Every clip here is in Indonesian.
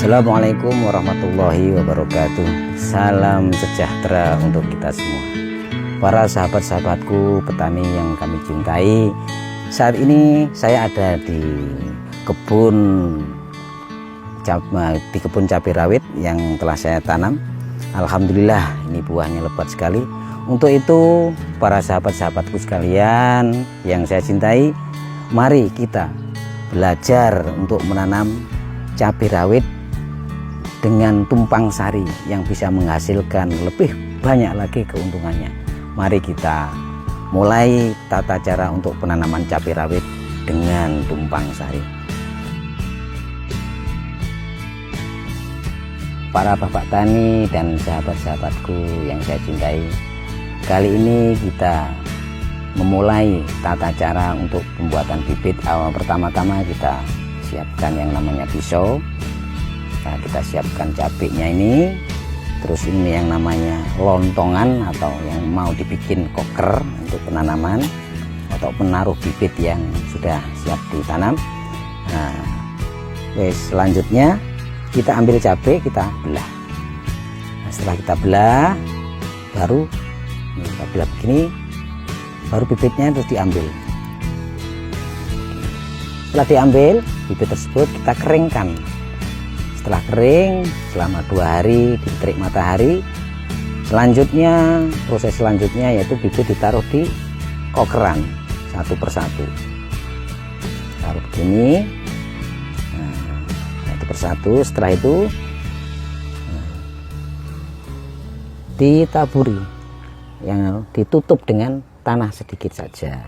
Assalamualaikum warahmatullahi wabarakatuh. Salam sejahtera untuk kita semua. Para sahabat-sahabatku petani yang kami cintai, saat ini saya ada di kebun cabai rawit yang telah saya tanam. Alhamdulillah ini buahnya lebat sekali. Untuk itu para sahabat-sahabatku sekalian yang saya cintai, mari kita belajar untuk menanam cabai rawit dengan tumpang sari yang bisa menghasilkan lebih banyak lagi keuntungannya. Mari kita mulai tata cara untuk penanaman cabai rawit dengan tumpang sari. Para bapak tani dan sahabat-sahabatku yang saya cintai, kali ini kita memulai tata cara untuk pembuatan bibit. Awal pertama-tama kita siapkan yang namanya pisau. Nah, kita siapkan cabenya ini, terus ini yang namanya lontongan atau yang mau dibikin koker untuk penanaman atau penaruh bibit yang sudah siap ditanam. Nah, selanjutnya kita ambil cabai, kita belah. Nah, setelah kita belah, baru kita belah begini, baru bibitnya terus diambil. Setelah diambil bibit tersebut kita keringkan. Setelah kering selama 2 hari di terik matahari, selanjutnya proses selanjutnya yaitu bibit ditaruh di kokeran satu persatu. Taruh begini, satu persatu. Setelah itu ditaburi, yang ditutup dengan tanah sedikit saja.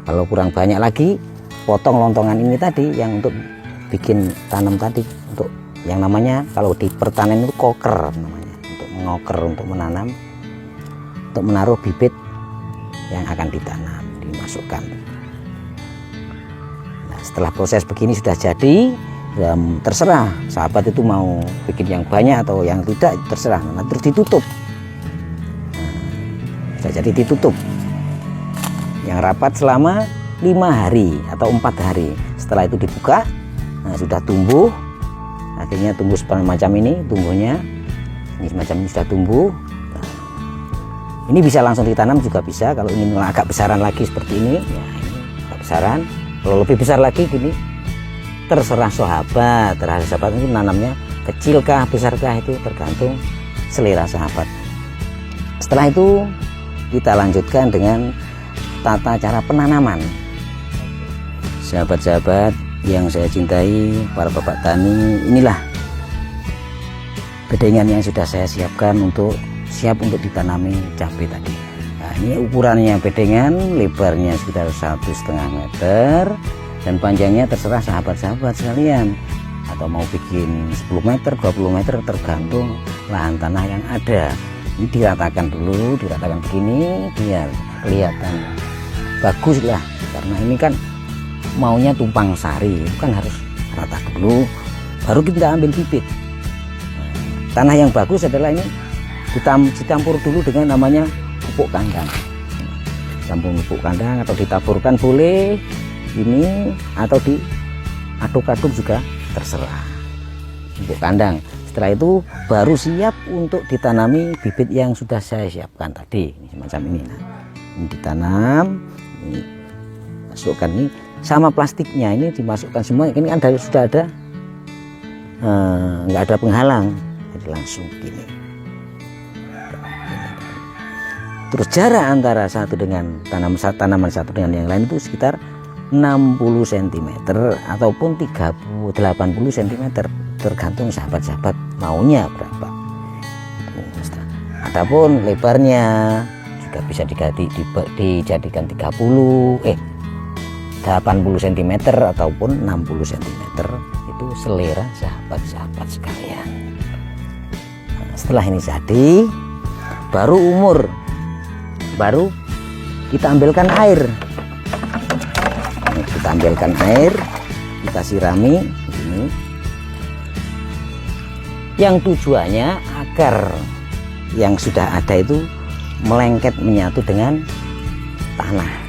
Kalau kurang banyak lagi, potong lontongan ini tadi yang untuk bikin tanam tadi, untuk yang namanya kalau di pertanian itu koker namanya, untuk mengoker, untuk menanam, untuk menaruh bibit yang akan ditanam, dimasukkan. Nah, setelah proses begini sudah jadi, ya terserah sahabat itu mau bikin yang banyak atau yang tidak, terserah. Nah, terus ditutup. Nah, sudah jadi ditutup yang rapat selama 5 hari atau 4 hari. Setelah itu dibuka. Nah, sudah tumbuh, akhirnya tumbuh seperti macam ini, tumbuhnya ini semacam ini sudah tumbuh. Nah, ini bisa langsung ditanam juga bisa. Kalau ingin agak besaran lagi seperti ini, ya ini agak besaran. Kalau lebih besar lagi gini, terserah sahabat. Terhadap sahabat itu nanamnya kecilkah, besarkah, itu tergantung selera sahabat. Setelah itu kita lanjutkan dengan tata cara penanaman. Sahabat-sahabat yang saya cintai, para bapak tani, inilah bedengan yang sudah saya siapkan untuk siap untuk ditanami cabai tadi. Nah, ini ukurannya bedengan, lebarnya sekitar 1,5 meter dan panjangnya terserah sahabat-sahabat sekalian, atau mau bikin 10 meter, 20 meter, tergantung lahan tanah yang ada. Ini diratakan dulu, diratakan begini biar kelihatan bagus lah, karena ini kan maunya tumpang sari, bukan harus rata dulu baru kita ambil bibit. Tanah yang bagus adalah ini dicampur dulu dengan namanya pupuk kandang. Campur pupuk kandang atau ditaburkan boleh ini, atau diaduk-aduk juga terserah. Pupuk kandang. Setelah itu baru siap untuk ditanami bibit yang sudah saya siapkan tadi. Ini semacam ini. Nah, ini ditanam, ini masukkan ini sama plastiknya, ini dimasukkan semua. Ini kan sudah ada, nggak ada penghalang, jadi langsung gini. Terus jarak antara tanaman satu dengan yang lain itu sekitar 60 cm ataupun 80 cm, tergantung sahabat-sahabat maunya berapa. Adapun lebarnya juga bisa dijadikan 80 cm ataupun 60 cm, itu selera sahabat-sahabat sekalian. Nah, setelah ini jadi, baru kita ambilkan air. Nah, kita ambilkan air, kita sirami ini, yang tujuannya agar yang sudah ada itu melengket menyatu dengan tanah.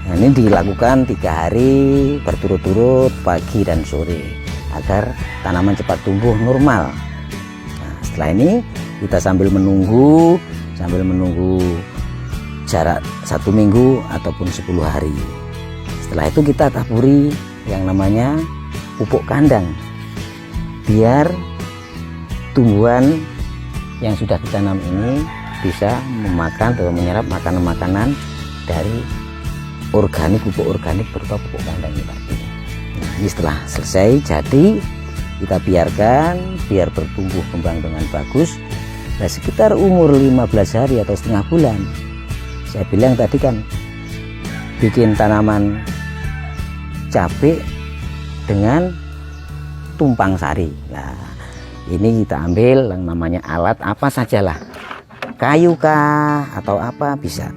Nah, ini dilakukan 3 hari berturut-turut pagi dan sore agar tanaman cepat tumbuh normal. Nah, setelah ini kita sambil menunggu jarak 1 minggu ataupun 10 hari. Setelah itu kita taburi yang namanya pupuk kandang biar tumbuhan yang sudah ditanam ini bisa memakan atau menyerap makanan-makanan dari organik, pupuk organik berupa pupuk kandang ini tadi. Nah, ini setelah selesai jadi kita biarkan biar bertumbuh kembang dengan bagus. Nah, sekitar umur 15 hari atau setengah bulan, saya bilang tadi kan bikin tanaman cabai dengan tumpang sari. Nah, ini kita ambil yang namanya alat apa sajalah, kayu kah atau apa bisa.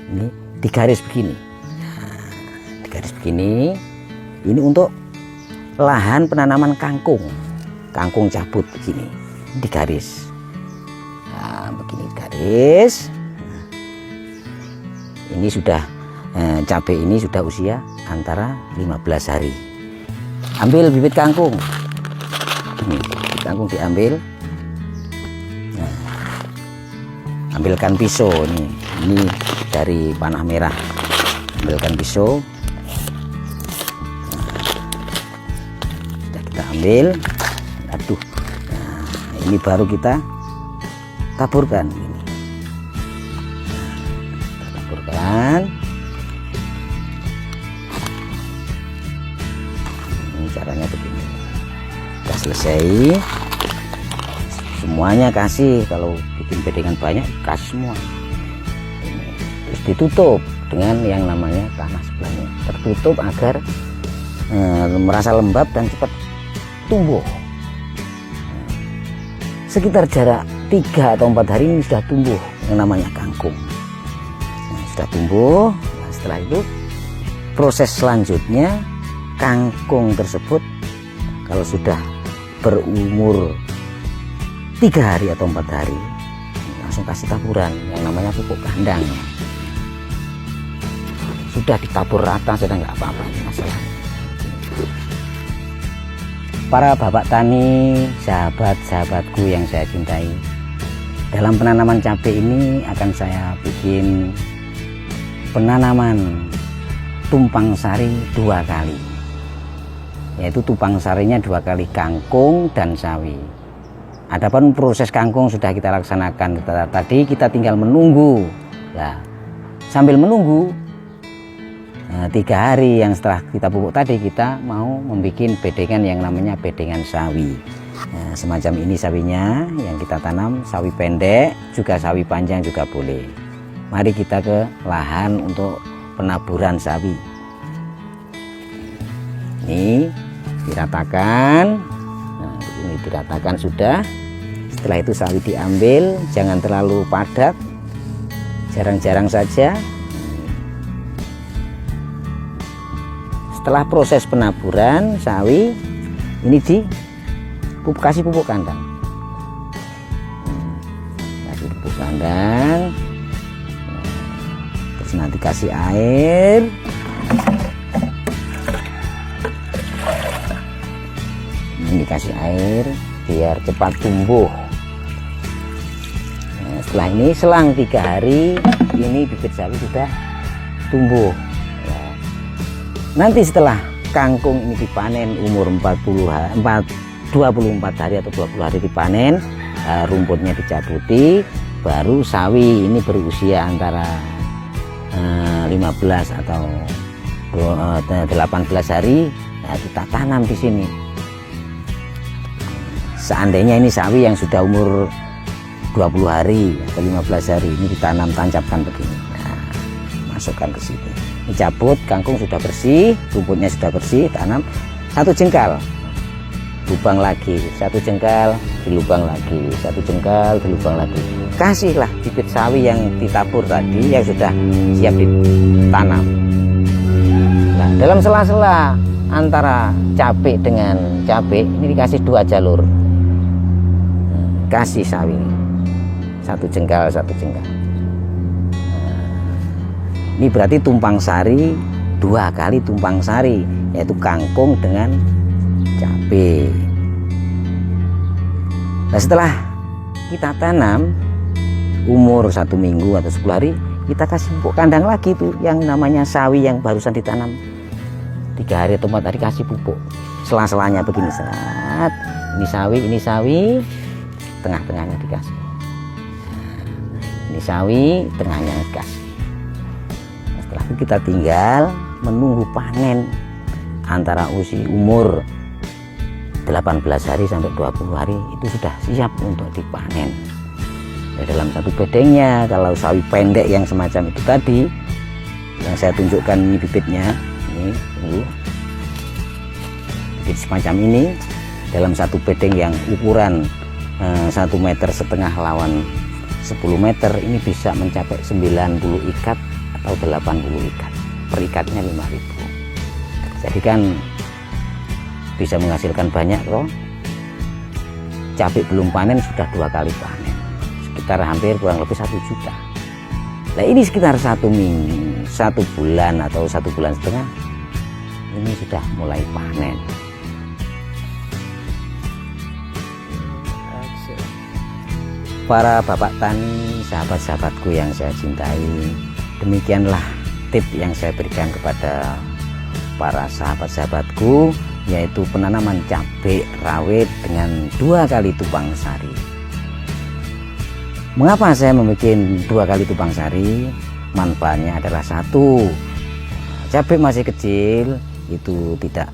Ini digaris begini. Nah, digaris begini. Ini untuk lahan penanaman kangkung cabut begini, digaris. Nah, begini garis. Ini sudah cabai ini sudah usia antara 15 hari. Ambil bibit kangkung. Ini bibit kangkung diambil. Nah, ambilkan pisau nih. Ini dari panah merah. Ambilkan pisau. Nah, sudah kita ambil. Aduh. Nah, ini baru kita taburkan ini. Kita taburkan. Ini caranya begini. Sudah selesai. Semuanya kasih, kalau bikin bedengan banyak kasih semua. Ini. Terus ditutup dengan yang namanya tanah sebelahnya. Tertutup agar merasa lembab dan cepat tumbuh. Sekitar jarak 3 atau 4 hari ini sudah tumbuh yang namanya kangkung. Nah, sudah tumbuh. Nah, setelah itu proses selanjutnya kangkung tersebut kalau sudah berumur 3 hari atau 4 hari langsung kasih taburan yang namanya pupuk kandang. Sudah ditabur rata sudah nggak apa-apa masalah. Para bapak tani, sahabat-sahabatku yang saya cintai, dalam penanaman cabai ini akan saya bikin penanaman tumpang sari 2 kali, yaitu tumpang sarinya 2 kali kangkung dan sawi. Adapun proses kangkung sudah kita laksanakan tadi, kita tinggal menunggu. Nah, sambil menunggu 3 hari yang setelah kita pupuk tadi, kita mau membuat bedengan yang namanya bedengan sawi. Nah, semacam ini sawinya yang kita tanam, sawi pendek juga sawi panjang juga boleh. Mari kita ke lahan untuk penaburan sawi. Ini diratakan. Nah, ini diratakan sudah. Setelah itu sawi diambil, jangan terlalu padat, jarang-jarang saja. Setelah proses penaburan sawi ini kasih pupuk kandang. Kasih pupuk kandang. Terus nanti kasih air. Ini kasih air biar cepat tumbuh. Nah, setelah ini selang 3 hari ini bibit sawi sudah tumbuh. Nanti setelah kangkung ini dipanen umur 24 hari atau 20 hari dipanen, rumputnya dicabuti, baru sawi ini berusia antara 15 atau 18 hari. Nah, kita tanam di sini. Seandainya ini sawi yang sudah umur 20 hari atau 15 hari, ini ditanam tancapkan begini. Nah, masukkan ke sini. Dicabut, kangkung sudah bersih, rumputnya sudah bersih, tanam 1 jengkal, lubang lagi, 1 jengkal, dilubang lagi, 1 jengkal, dilubang lagi. Kasihlah bibit sawi yang ditabur tadi yang sudah siap ditanam. Nah, dalam sela-sela antara cabai dengan cabai ini dikasih 2 jalur. Kasih sawi 1 jengkal, 1 jengkal. Ini berarti tumpang sari 2 kali tumpang sari, yaitu kangkung dengan cabai. Nah, setelah kita tanam umur 1 minggu atau 10 hari, kita kasih pupuk kandang lagi tuh yang namanya sawi yang barusan ditanam 3 hari atau 4 hari, kasih pupuk sela-selanya begini saat ini sawi tengah-tengahnya dikasih, ini sawi tengahnya dikasih. Nah, setelah itu kita tinggal menunggu panen antara usia umur 18 hari sampai 20 hari itu sudah siap untuk dipanen. Nah, dalam satu bedengnya, kalau sawi pendek yang semacam itu tadi yang saya tunjukkan, ini bibitnya, ini tunggu, bibit semacam ini dalam satu bedeng yang ukuran 1,5 meter lawan 10 meter, ini bisa mencapai 90 ikat atau 80 ikat, per ikatnya 5.000. Jadi kan bisa menghasilkan banyak loh. Cabai belum panen sudah 2 kali panen, sekitar hampir kurang lebih 1 juta. Nah, ini sekitar 1 minggu, 1 bulan atau 1 bulan setengah, ini sudah mulai panen. Para bapak tani, sahabat-sahabatku yang saya cintai, demikianlah tip yang saya berikan kepada para sahabat-sahabatku, yaitu penanaman cabai rawit dengan 2 kali tumpang sari. Mengapa saya membuat 2 kali tumpang sari? Manfaatnya adalah 1, cabai masih kecil, itu tidak,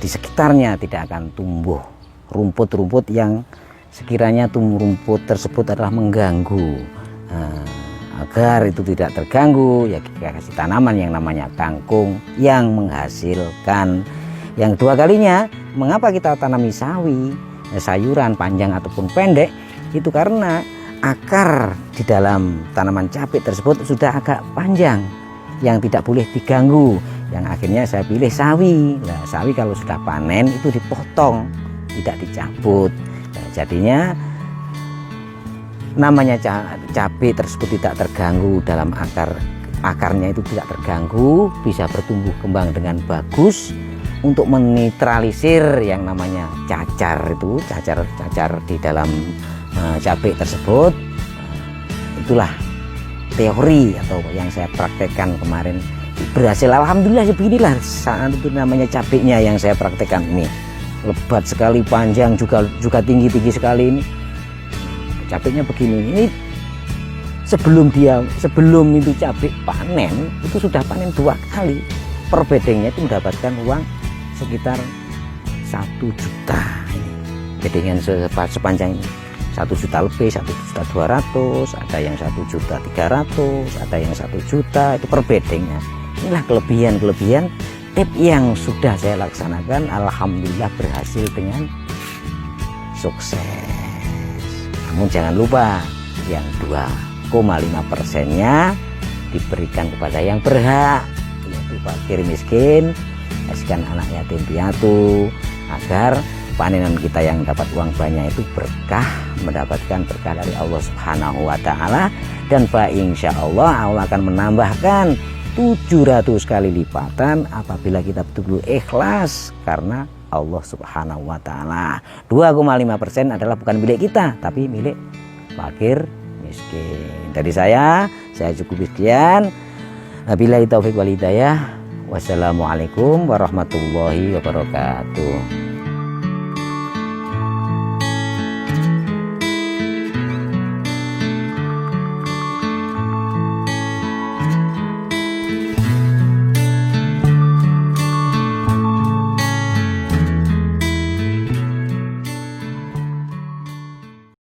di sekitarnya tidak akan tumbuh rumput-rumput yang sekiranya rumput tersebut adalah mengganggu. Agar itu tidak terganggu, ya kita kasih tanaman yang namanya kangkung yang menghasilkan. Yang 2 kalinya, mengapa kita tanami sawi, sayuran panjang ataupun pendek, itu karena akar di dalam tanaman cabai tersebut sudah agak panjang yang tidak boleh diganggu, yang akhirnya saya pilih sawi. Nah, sawi kalau sudah panen itu dipotong, tidak dicabut. Nah, jadinya namanya cabai tersebut tidak terganggu dalam akarnya itu tidak terganggu, bisa bertumbuh kembang dengan bagus untuk menetralisir yang namanya cacar di dalam cabai tersebut. Itulah teori atau yang saya praktekkan kemarin, berhasil. Alhamdulillah. Beginilah saat itu namanya cabainya yang saya praktekkan ini, lebat sekali, panjang juga tinggi sekali. Ini cabainya begini. Ini sebelum itu cabai panen itu sudah panen 2 kali, per bedengnya itu mendapatkan uang sekitar 1 juta. Ini bedengan sepanjang ini 1 juta lebih, 1.200.000, ada yang 1.300.000, ada yang 1 juta, itu per bedengnya. Inilah kelebihan tip yang sudah saya laksanakan, alhamdulillah berhasil dengan sukses. Namun jangan lupa yang 2,5%-nya diberikan kepada yang berhak, yaitu fakir miskin, kasihkan anak yatim piatu, agar panenan kita yang dapat uang banyak itu berkah, mendapatkan berkah dari Allah Subhanahu wa Ta'ala. Dan insya Allah Allah akan menambahkan 700 kali lipatan apabila kita betul-betul ikhlas karena Allah Subhanahu wa Ta'ala. 2,5% adalah bukan milik kita, tapi milik fakir miskin. Dari saya cukup sekian. Wabillahi taufiq wal hidayah. Wassalamualaikum warahmatullahi wabarakatuh.